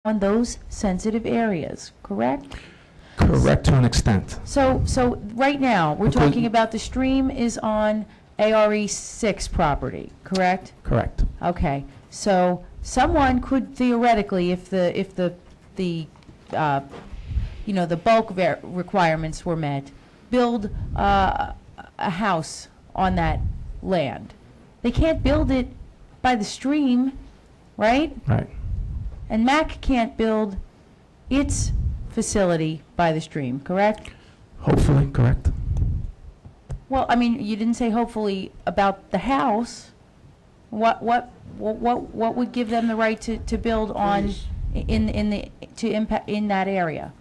on those sensitive areas, correct? Correct to an extent. So right now, we're Okay. talking about the stream is on ARE 6 property, correct? Correct. Okay, so someone could theoretically, if the you know, the bulk requirements were met, build a house on that land. They can't build it by the stream, right? Right. And MAC can't build its facility by the stream, correct? Hopefully, correct. Well, I mean, you didn't say hopefully about the house. What would give them the right to build on in that area?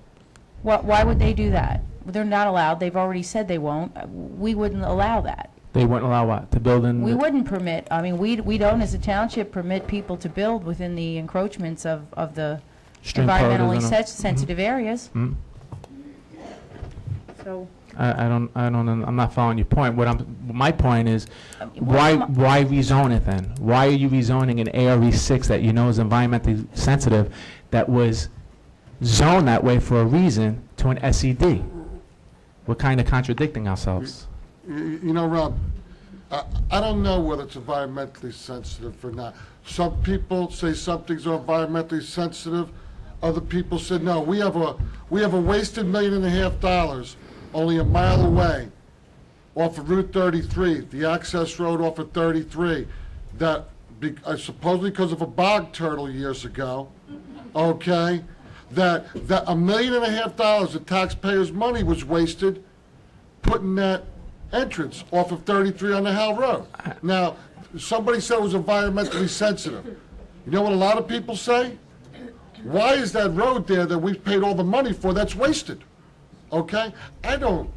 Why would they do that? They're not allowed. They've already said they won't. We wouldn't allow that. They wouldn't allow what? To build in? We wouldn't permit. I mean, we don't, as a township, permit people to build within the encroachments of the Stream environmentally corridors and sensitive areas. Mhm. So. I'm not following your point. My point is, well, why rezone it then? Why are you rezoning an ARE 6 that you know is environmentally sensitive, that was zoned that way for a reason, to an SED? We're kind of contradicting ourselves. You know, Rob, I don't know whether it's environmentally sensitive or not. Some people say some things are environmentally sensitive. Other people said, no, we have a wasted $1.5 million only a mile away off of Route 33, the access road off of 33, that supposedly because of a bog turtle years ago, okay, that $1.5 million of taxpayers' money was wasted putting that entrance off of 33 on the Howell Road. Now, somebody said it was environmentally sensitive. You know what a lot of people say? Why is that road there that we've paid all the money for that's wasted? Okay? I'm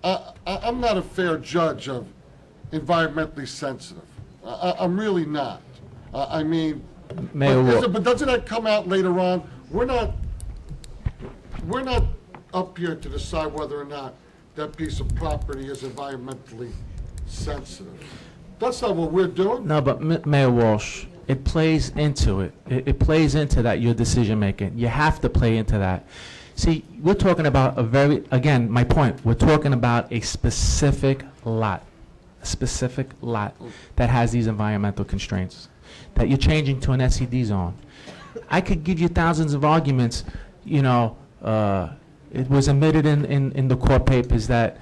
not a fair judge of environmentally sensitive. I'm really not. I mean, but doesn't that come out later on? We're not up here to decide whether or not that piece of property is environmentally sensitive. That's not what we're doing. No, but Mayor Walsh, it plays into it. It plays into that, your decision making. You have to play into that. See, we're talking about again, my point, we're talking about a specific lot that has these environmental constraints that you're changing to an SED zone. I could give you thousands of arguments. You know, it was admitted in the court papers that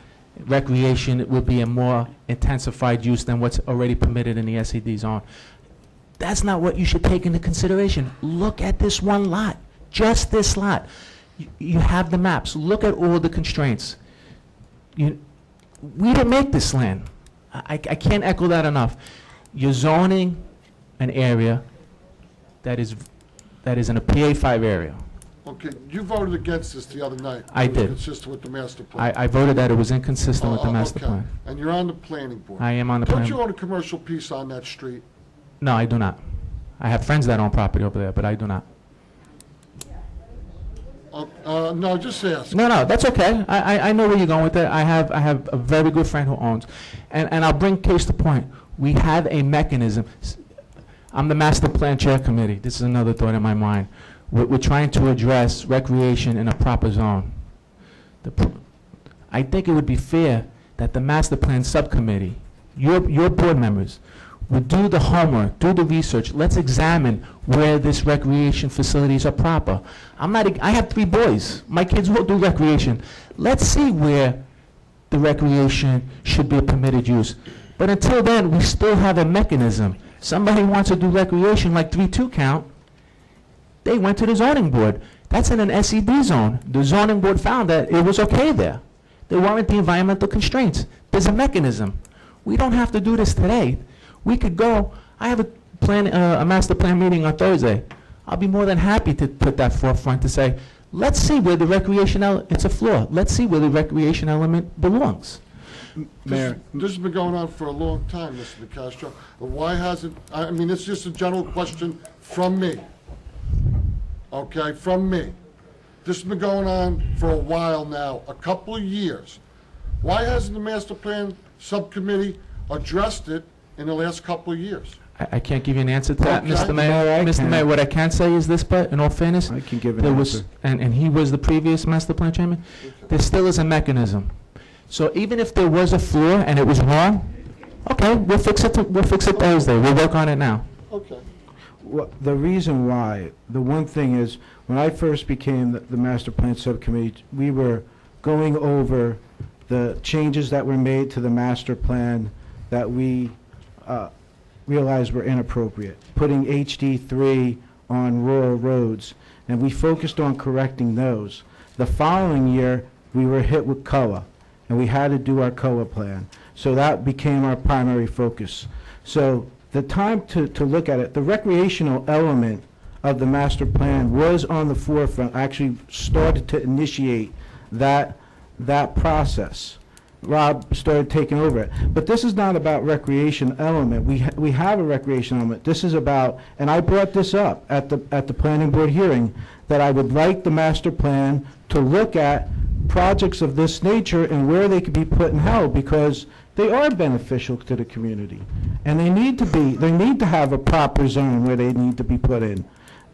recreation would be a more intensified use than what's already permitted in the SED zone. That's not what you should take into consideration. Look at this one lot, just this lot. You have the maps. Look at all the constraints. We didn't make this land. I can't echo that enough. You're zoning an area that is in a PA5 area. Okay, you voted against this the other night. I did. Consistent with the master plan. I voted that it was inconsistent with the master okay. plan. And you're on the planning board. I am on the Don't plan. you own a commercial piece on that street? No, I do not. I have friends that own property over there, but I do not. No, just ask. No, that's okay. I know where you're going with it. I have a very good friend who owns. And I'll bring case to point. We have a mechanism. I'm the master plan chair committee. This is another thought in my mind. We're trying to address recreation in a proper zone. I think it would be fair that the master plan subcommittee, your board members, would do the homework, do the research. Let's examine where this recreation facilities are proper. I have 3 boys. My kids will do recreation. Let's see where the recreation should be a permitted use. But until then, we still have a mechanism. Somebody wants to do recreation like 3-2 count, they went to the zoning board. That's in an SED zone. The zoning board found that it was okay there. There weren't the environmental constraints. There's a mechanism. We don't have to do this today. We could go, I have a master plan meeting on Thursday. I'll be more than happy to put that forefront to say, let's see where the recreation it's a flaw. Let's see where the recreation element belongs. Mayor, this has been going on for a long time, Mr. DeCastro. Why hasn't, I mean, it's just a general question from me. Okay, from me. This has been going on for a while now, a couple of years. Why hasn't the master plan subcommittee addressed it in the last couple of years? I can't give you an answer to that, Okay. Mr. No, Mayor. I Mr. can. Mayor, what I can say is this, but in all fairness, I can give an there was, answer. and he was the previous master plan chairman, there still is a mechanism. So even if there was a flaw and it was wrong, okay, we'll fix it Thursday. We'll work on it now. Okay. Well, the reason why, the one thing is, when I first became the master plan subcommittee, we were going over the changes that were made to the master plan that we realized were inappropriate, putting HD3 on rural roads, and we focused on correcting those. The following year, we were hit with COA, and we had to do our COA plan. So that became our primary focus. So the time to look at it, the recreational element of the master plan was on the forefront, actually started to initiate that process. Rob started taking over it. But this is not about recreation element. We have a recreation element. This is about, and I brought this up at the planning board hearing, that I would like the master plan to look at projects of this nature and where they could be put and held, because they are beneficial to the community. And they need to have a proper zone where they need to be put in,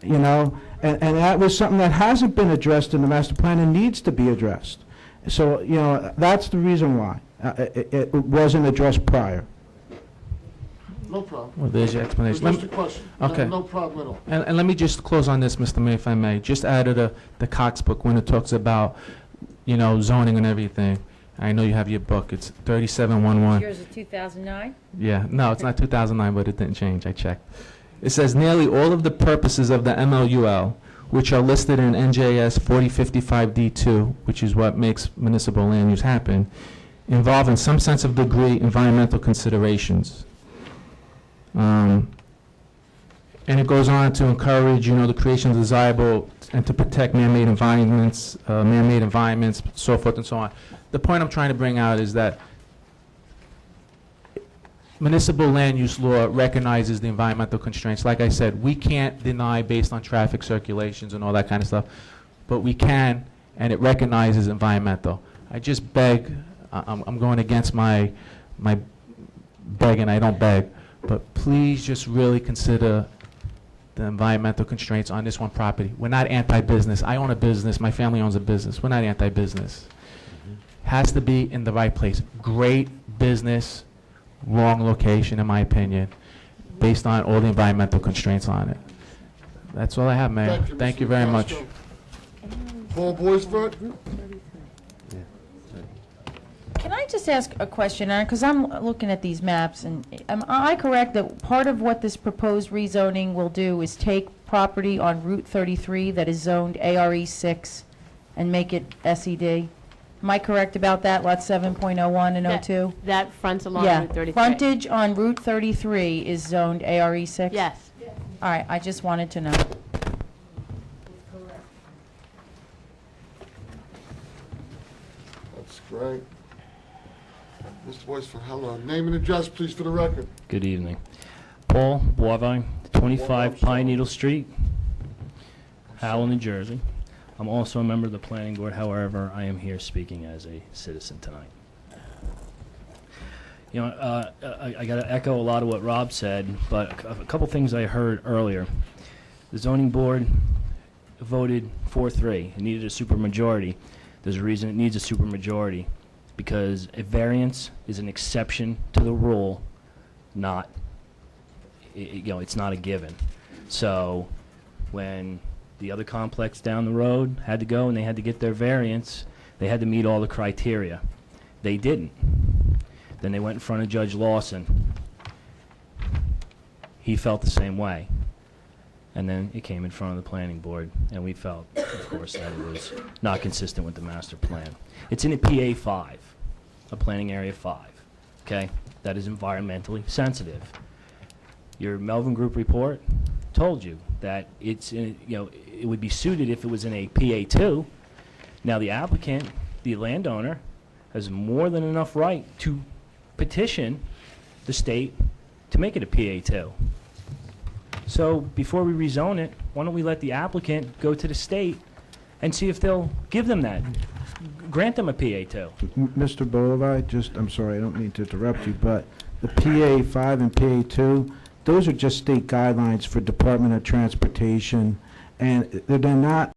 you know? And that was something that hasn't been addressed in the master plan and needs to be addressed. So, you know, that's the reason why it wasn't addressed prior. No problem. Well, there's your It was explanation. just a question. Okay. No problem at all. And let me just close on this, Mr. Mayor, if I may. Just out of the Cox book, when it talks about, you know, zoning and everything. I know you have your book. It's 3711. Yours is 2009? Yeah, no, it's not 2009, but it didn't change. I checked. It says nearly all of the purposes of the MLUL, which are listed in NJS 4055D2, which is what makes municipal land use happen, involve in some sense of degree environmental considerations. And it goes on to encourage, you know, the creation of desirable and to protect man-made environments, so forth and so on. The point I'm trying to bring out is that municipal land use law recognizes the environmental constraints. Like I said, we can't deny based on traffic circulations and all that kind of stuff, but we can, and it recognizes environmental. I just beg, I'm going against my begging, I don't beg, but please just really consider the environmental constraints on this one property. We're not anti-business. I own a business, my family owns a business. We're not anti-business. Has to be in the right place. Great business, wrong location, in my opinion, based on all the environmental constraints on it. That's all I have, Mayor. Thank you Mr. very much. Castro. Paul Boisvert? Can I just ask a question, because I'm looking at these maps, and am I correct that part of what this proposed rezoning will do is take property on Route 33 that is zoned ARE 6 and make it SED? Am I correct about that, lot 7.01 and 02? That fronts along Yeah, Route 33. frontage on Route 33 is zoned ARE 6? Yes. All right, I just wanted to know. That's great. Mr. Boisvert, hello. Name and address, please, for the record. Good evening. Paul Boivin, 25 Pine Needle Street, Howell, New Jersey. I'm also a member of the planning board, however, I am here speaking as a citizen tonight. You know, I got to echo a lot of what Rob said, but a couple things I heard earlier. The zoning board voted 4-3. It needed a supermajority. There's a reason it needs a supermajority, because a variance is an exception to the rule, not, you know, it's not a given. So when the other complex down the road had to go and they had to get their variance, they had to meet all the criteria. They didn't. Then they went in front of Judge Lawson. He felt the same way. And then it came in front of the planning board, and we felt, of course, that it was not consistent with the master plan. It's in a PA 5, a planning area 5, okay? That is environmentally sensitive. Your Melvin Group report told you that it's in, you know, it would be suited if it was in a PA 2. Now the applicant, the landowner, has more than enough right to petition the state to make it a PA 2. So before we rezone it, why don't we let the applicant go to the state and see if they'll give them that, grant them a PA 2. Mr. Boulevard, I'm sorry, I don't mean to interrupt you, but the PA 5 and PA 2, those are just state guidelines for Department of Transportation, and they're not